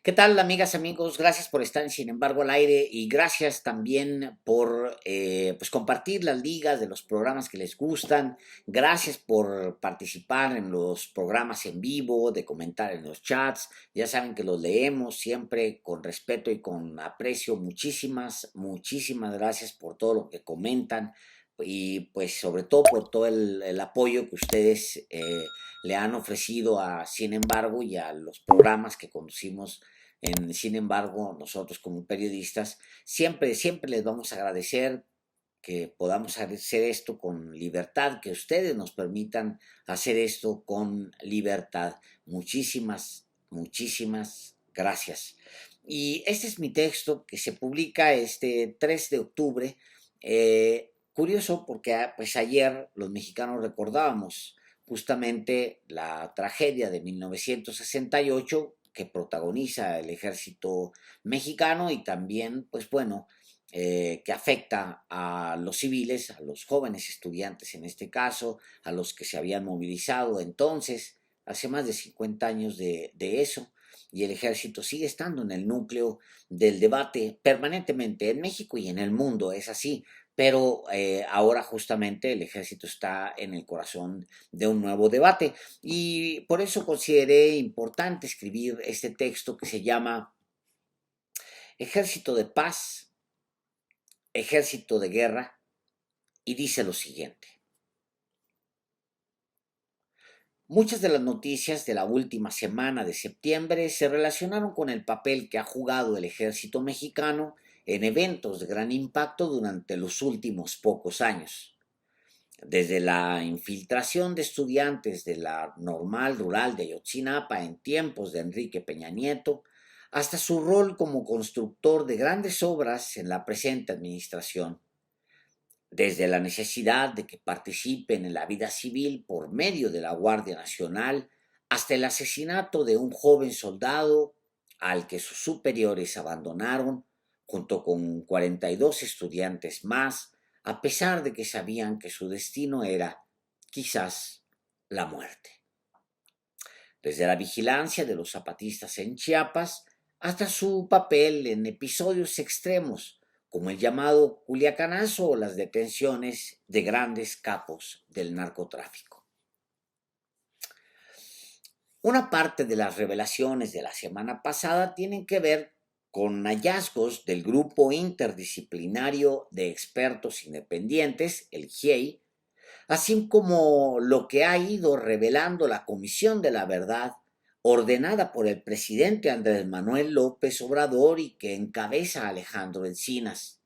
¿Qué tal, amigas, amigos? Gracias por estar en Sin embargo al aire y gracias también por pues compartir las ligas de los programas que les gustan. Gracias por participar en los programas en vivo, de comentar en los chats. Ya saben que los leemos siempre con respeto y con aprecio. Muchísimas gracias por todo lo que comentan y pues sobre todo por todo el apoyo que ustedes le han ofrecido a Sin embargo y a los programas que conducimos sin embargo, nosotros como periodistas siempre les vamos a agradecer que podamos hacer esto con libertad, que ustedes nos permitan hacer esto con libertad. Muchísimas gracias. Y este es mi texto que se publica este 3 de octubre. Curioso porque pues ayer los mexicanos recordábamos justamente la tragedia de 1968 que protagoniza el ejército mexicano y también, pues bueno, que afecta a los civiles, a los jóvenes estudiantes en este caso, a los que se habían movilizado entonces, hace más de 50 años de eso, y el ejército sigue estando en el núcleo del debate permanentemente en México y en el mundo, es así, pero ahora justamente el ejército está en el corazón de un nuevo debate y por eso consideré importante escribir este texto que se llama Ejército de Paz, Ejército de Guerra, y dice lo siguiente. Muchas de las noticias de la última semana de septiembre se relacionaron con el papel que ha jugado el ejército mexicano en eventos de gran impacto durante los últimos pocos años. Desde la infiltración de estudiantes de la Normal Rural de Ayotzinapa en tiempos de Enrique Peña Nieto, hasta su rol como constructor de grandes obras en la presente administración. Desde la necesidad de que participen en la vida civil por medio de la Guardia Nacional hasta el asesinato de un joven soldado al que sus superiores abandonaron junto con 42 estudiantes más, a pesar de que sabían que su destino era, quizás, la muerte. Desde la vigilancia de los zapatistas en Chiapas hasta su papel en episodios extremos como el llamado Culiacanazo o las detenciones de grandes capos del narcotráfico. Una parte de las revelaciones de la semana pasada tienen que ver con hallazgos del Grupo Interdisciplinario de Expertos Independientes, el GIEI, así como lo que ha ido revelando la Comisión de la Verdad, ordenada por el presidente Andrés Manuel López Obrador y que encabeza Alejandro Encinas.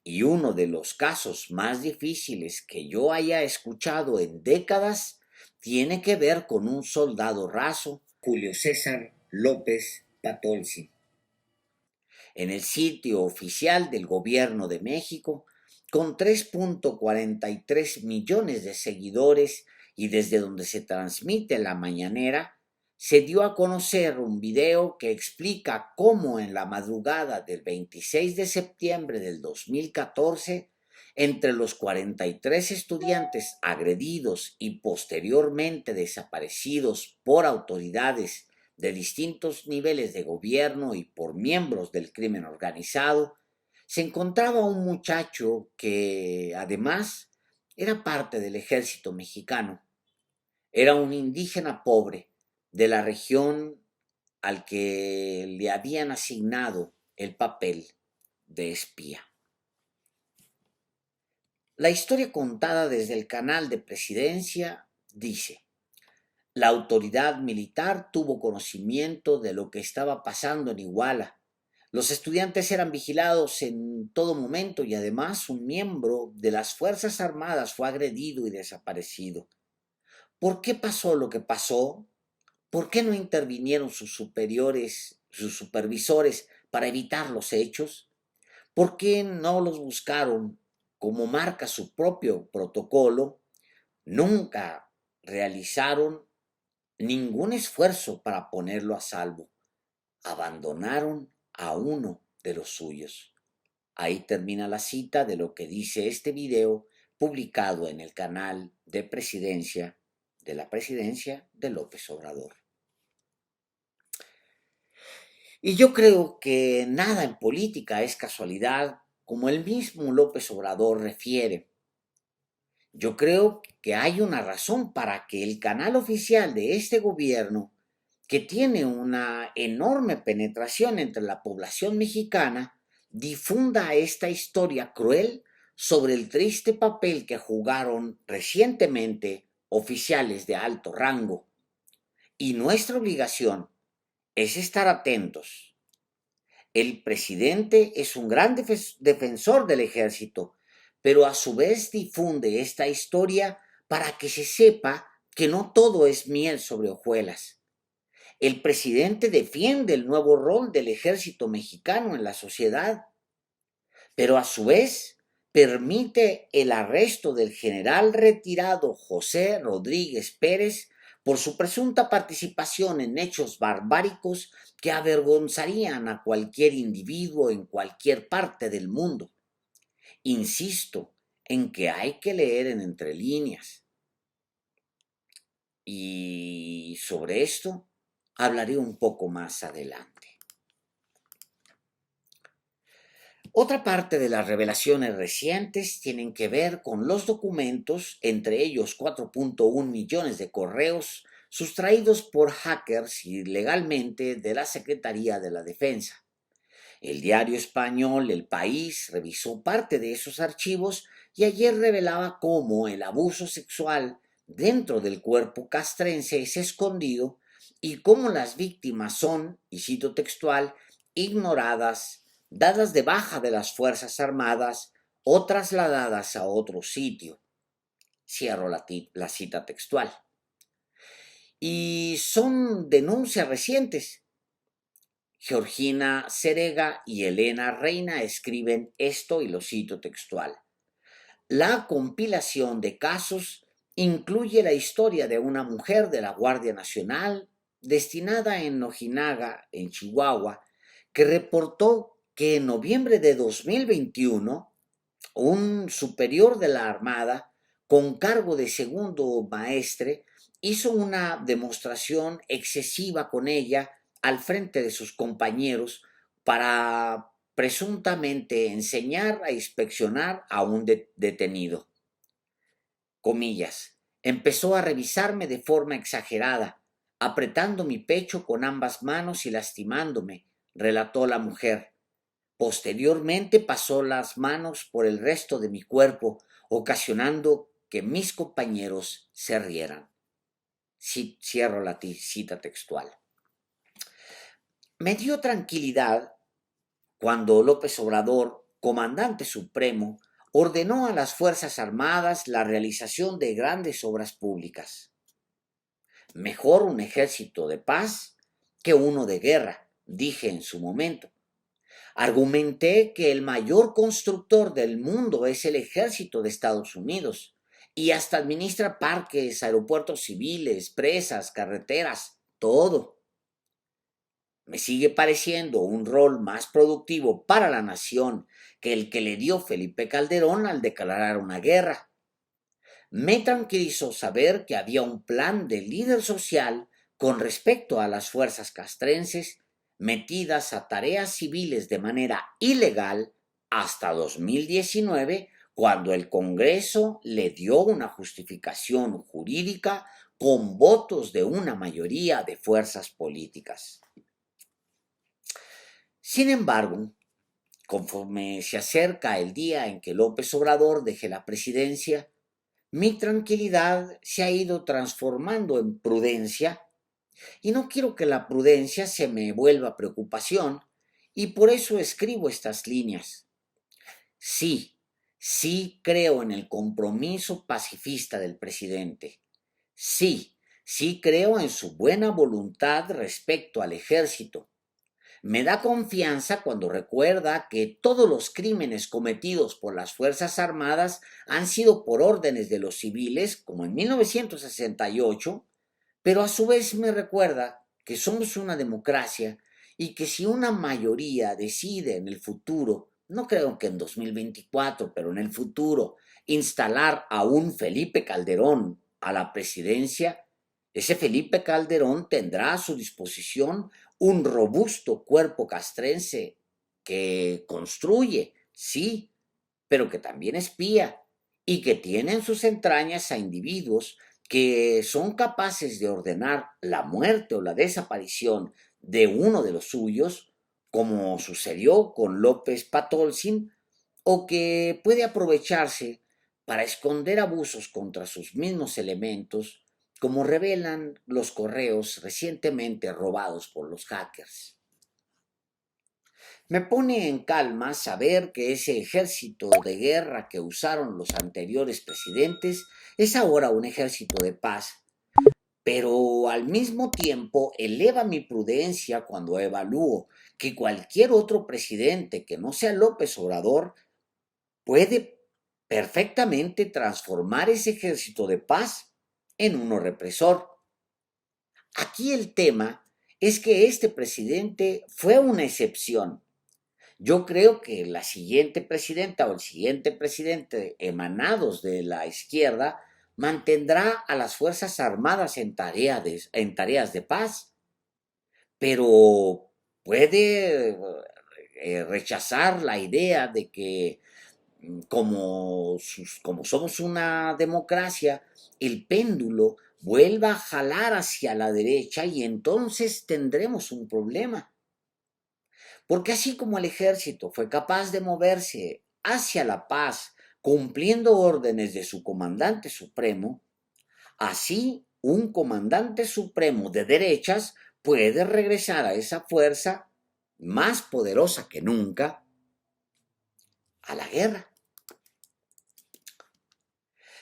Y uno de los casos más difíciles que yo haya escuchado en décadas tiene que ver con un soldado raso, Julio César López Patolsi. En el sitio oficial del Gobierno de México, con 3.43 millones de seguidores y desde donde se transmite la mañanera, se dio a conocer un video que explica cómo en la madrugada del 26 de septiembre del 2014, entre los 43 estudiantes agredidos y posteriormente desaparecidos por autoridades de distintos niveles de gobierno y por miembros del crimen organizado, se encontraba un muchacho que además era parte del ejército mexicano. Era un indígena pobre de la región al que le habían asignado el papel de espía. La historia contada desde el canal de Presidencia dice: la autoridad militar tuvo conocimiento de lo que estaba pasando en Iguala. Los estudiantes eran vigilados en todo momento y además un miembro de las Fuerzas Armadas fue agredido y desaparecido. ¿Por qué pasó lo que pasó? ¿Por qué no intervinieron sus superiores, sus supervisores para evitar los hechos? ¿Por qué no los buscaron como marca su propio protocolo? Nunca realizaron ningún esfuerzo para ponerlo a salvo. Abandonaron a uno de los suyos. Ahí termina la cita de lo que dice este video publicado en el canal de la presidencia de López Obrador. Y yo creo que nada en política es casualidad, como el mismo López Obrador refiere. Yo creo que hay una razón para que el canal oficial de este gobierno, que tiene una enorme penetración entre la población mexicana, difunda esta historia cruel sobre el triste papel que jugaron recientemente oficiales de alto rango. Y nuestra obligación es estar atentos. El presidente es un gran defensor del ejército, pero a su vez difunde esta historia para que se sepa que no todo es miel sobre hojuelas. El presidente defiende el nuevo rol del ejército mexicano en la sociedad, pero a su vez permite el arresto del general retirado José Rodríguez Pérez por su presunta participación en hechos barbáricos que avergonzarían a cualquier individuo en cualquier parte del mundo. Insisto en que hay que leer en entre líneas. Y sobre esto hablaré un poco más adelante. Otra parte de las revelaciones recientes tienen que ver con los documentos, entre ellos 4.1 millones de correos sustraídos por hackers ilegalmente de la Secretaría de la Defensa. El diario español El País revisó parte de esos archivos y ayer revelaba cómo el abuso sexual dentro del cuerpo castrense es escondido y cómo las víctimas son, y cito textual, ignoradas, dadas de baja de las Fuerzas Armadas o trasladadas a otro sitio. Cierro la cita textual. Y son denuncias recientes. Georgina Serega y Elena Reina escriben esto y lo cito textual. La compilación de casos incluye la historia de una mujer de la Guardia Nacional destinada en Ojinaga, en Chihuahua, que reportó que en noviembre de 2021 un superior de la Armada con cargo de segundo maestre hizo una demostración excesiva con ella al frente de sus compañeros para presuntamente enseñar a inspeccionar a un detenido. Comillas. Empezó a revisarme de forma exagerada, apretando mi pecho con ambas manos y lastimándome, relató la mujer. Posteriormente pasó las manos por el resto de mi cuerpo, ocasionando que mis compañeros se rieran. Cierro la cita textual. Me dio tranquilidad cuando López Obrador, comandante supremo, ordenó a las Fuerzas Armadas la realización de grandes obras públicas. Mejor un ejército de paz que uno de guerra, dije en su momento. Argumenté que el mayor constructor del mundo es el ejército de Estados Unidos y hasta administra parques, aeropuertos civiles, presas, carreteras, todo. Me sigue pareciendo un rol más productivo para la nación que el que le dio Felipe Calderón al declarar una guerra. Me tranquilizó saber que había un plan de líder social con respecto a las fuerzas castrenses metidas a tareas civiles de manera ilegal hasta 2019, cuando el Congreso le dio una justificación jurídica con votos de una mayoría de fuerzas políticas. Sin embargo, conforme se acerca el día en que López Obrador deje la presidencia, mi tranquilidad se ha ido transformando en prudencia y no quiero que la prudencia se me vuelva preocupación y por eso escribo estas líneas. Sí, sí creo en el compromiso pacifista del presidente. Sí, sí creo en su buena voluntad respecto al ejército. Me da confianza cuando recuerda que todos los crímenes cometidos por las Fuerzas Armadas han sido por órdenes de los civiles, como en 1968, pero a su vez me recuerda que somos una democracia y que si una mayoría decide en el futuro, no creo que en 2024, pero en el futuro, instalar a un Felipe Calderón a la presidencia, ese Felipe Calderón tendrá a su disposición un robusto cuerpo castrense que construye, sí, pero que también espía y que tiene en sus entrañas a individuos que son capaces de ordenar la muerte o la desaparición de uno de los suyos, como sucedió con López Patolsin, o que puede aprovecharse para esconder abusos contra sus mismos elementos, como revelan los correos recientemente robados por los hackers. Me pone en calma saber que ese ejército de guerra que usaron los anteriores presidentes es ahora un ejército de paz, pero al mismo tiempo eleva mi prudencia cuando evalúo que cualquier otro presidente que no sea López Obrador puede perfectamente transformar ese ejército de paz en uno represor. Aquí el tema es que este presidente fue una excepción. Yo creo que la siguiente presidenta o el siguiente presidente emanados de la izquierda mantendrá a las Fuerzas Armadas en tareas de paz, pero puede rechazar la idea de que como somos una democracia, el péndulo vuelva a jalar hacia la derecha y entonces tendremos un problema. Porque así como el ejército fue capaz de moverse hacia la paz cumpliendo órdenes de su comandante supremo, así un comandante supremo de derechas puede regresar a esa fuerza más poderosa que nunca a la guerra.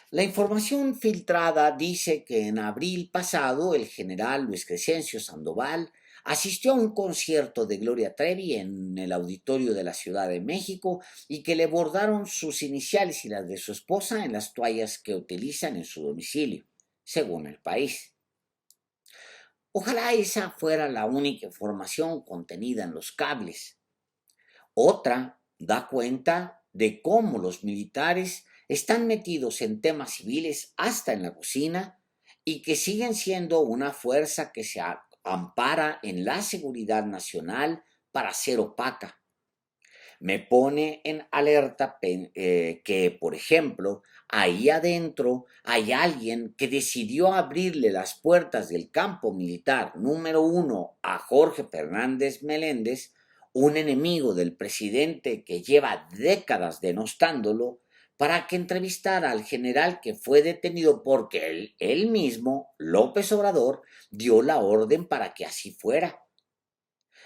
La información filtrada dice que en abril pasado el general Luis Crescencio Sandoval asistió a un concierto de Gloria Trevi en el auditorio de la Ciudad de México y que le bordaron sus iniciales y las de su esposa en las toallas que utilizan en su domicilio, según El País. Ojalá esa fuera la única información contenida en los cables. Otra da cuenta de cómo los militares están metidos en temas civiles hasta en la cocina y que siguen siendo una fuerza que se ampara en la seguridad nacional para ser opaca. Me pone en alerta que, por ejemplo, ahí adentro hay alguien que decidió abrirle las puertas del campo militar número 1 a Jorge Fernández Meléndez, un enemigo del presidente que lleva décadas denostándolo, para que entrevistara al general que fue detenido porque él mismo, López Obrador, dio la orden para que así fuera.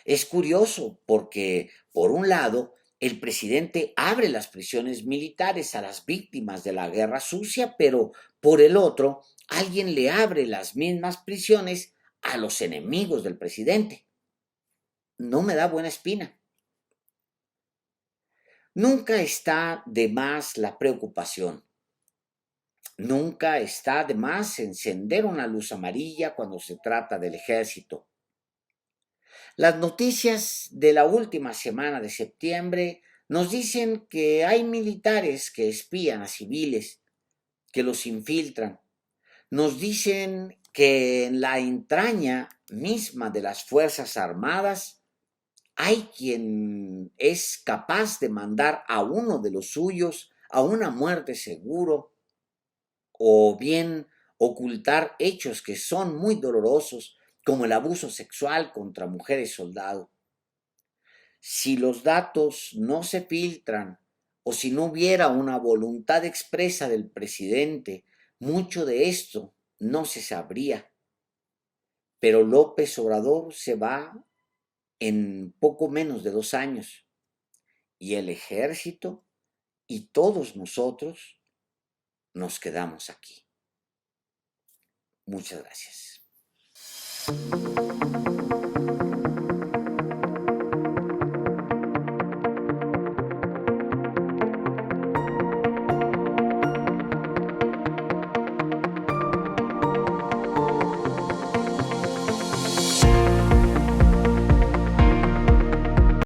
Es curioso porque, por un lado, el presidente abre las prisiones militares a las víctimas de la guerra sucia, pero por el otro, alguien le abre las mismas prisiones a los enemigos del presidente. No me da buena espina. Nunca está de más la preocupación. Nunca está de más encender una luz amarilla cuando se trata del ejército. Las noticias de la última semana de septiembre nos dicen que hay militares que espían a civiles, que los infiltran. Nos dicen que en la entraña misma de las Fuerzas Armadas hay quien es capaz de mandar a uno de los suyos a una muerte seguro o bien ocultar hechos que son muy dolorosos, como el abuso sexual contra mujeres soldado. Si los datos no se filtran o si no hubiera una voluntad expresa del presidente, mucho de esto no se sabría. Pero López Obrador se va en poco menos de 2 años y el ejército y todos nosotros nos quedamos aquí. Muchas gracias.